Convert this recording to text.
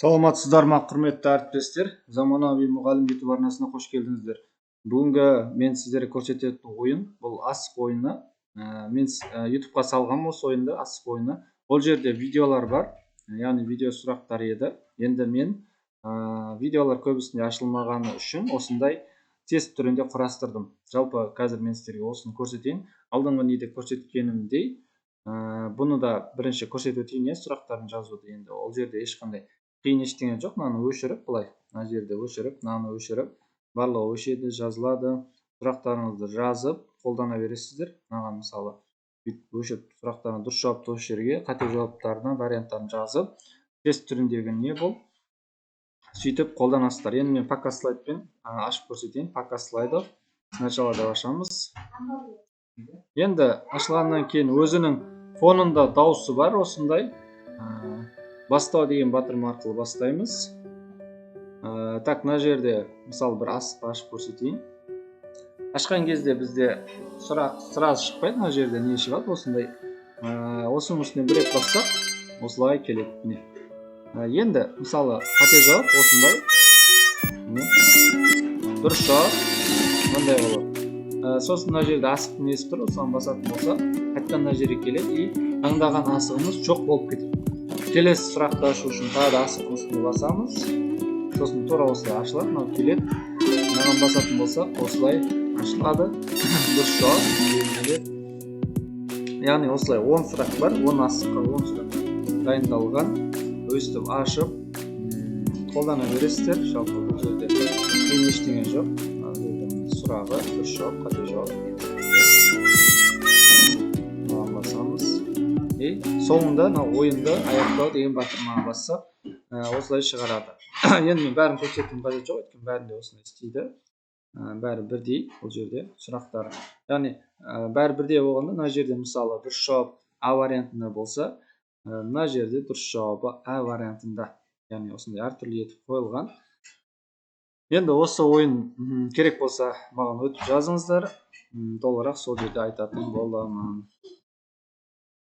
Саламатсыздар ма, құрметті әріптестер? Заманауи мұғалім YouTube арнасына қош келдіңіздер. Бүгінгі мен сіздерге көрсететін ойын, бұл асық ойыны. Мен YouTube-қа салғам осы ойынды, асық ойыны. Ол жерде видеолар бар, яғни видео сұрақтар еді. Енді мен видеолар көбісінде ашылмағаны үшін осындай тест түрінде құрастырдым. Жалпы қазір мен сіздерге осыны көрсетейін. Алдыңғы неде көрсеткенімдей, бұны да бірінші көрсетіп өтейін, сұрақтарын жазуды. Енді ол жерде ешқандай қиын ештеңе жоқ. Мынаны өшіріп, былай мына жерде өшіріп, мынаны өшіріп, барлығы өшеді, жазылады. Сұрақтарыңызды жазып қолдана бересіздер. Мынаған мысалы өшіріп сұрақтарын дұрыс жауапты осы жерге, қате жауаптарына варианттарын жазып, тест түріндегі не бұл сөйтіп қолданасыздар. Енді мен пока слайдпен ашып көрсетейін. Пока слайды сначала деп ашамыз. Енді ашылғаннан кейін өзінің фонында дауысы бар осындай. Бастау деген батырма арқылы бастаймыз. Так, мына жерде мысалы бір асық ашып көрсетейін. Ашқан кезде бізде сразу шықпайды, мына жерде не шығады осындай. Осының үстіне бір рет бассақ, осылай келеді. Енді мысалы қате жауап осындай. Дұрыс жауап мындай болады. Сосын мына жерде асықтың несі тұр, осыған басатын болса, қайтадан мына жерге келеді и таңдаған асығымыз жоқ болып кетеді. Келесі сұрақты ашу үшін тағы да асықтың үстіне басамыз. Сосын тура осылай ашылады, мынау келеді. Мынаған басатын болсақ, осылай ашылады. Дұрыс жауап. Яғни осылай 10 сұрақ бар, 10 асыққа 10 сұрақ дайындалған. Өстіп ашып, қолдана бересіздер. Жалпы бұл жерде қиын ештеңе жоқ. Сұрағы, дұрыс жауап, қате жауап. Мынаған басамыз. Соңында ойынды аяқтау деген батырмаға бассақ, осылай шығарады. Енді мен бәрін көрсетуім қажет жоқ, өйткені бәрінде осылай істейді. Бәрі бірдей бұл жерде сұрақтары. Яғни бәрі бірдей болғанда, мына жерде мысалы дұрыс жауап А вариантында болса, мына жерде дұрыс жауабы А вариантында. Яғни осындай әртүрлі етіп қойылған. Енді осы ойын керек болса маған өтіп жазыңыздар. Толығырақ сол жерде айтатын боламын.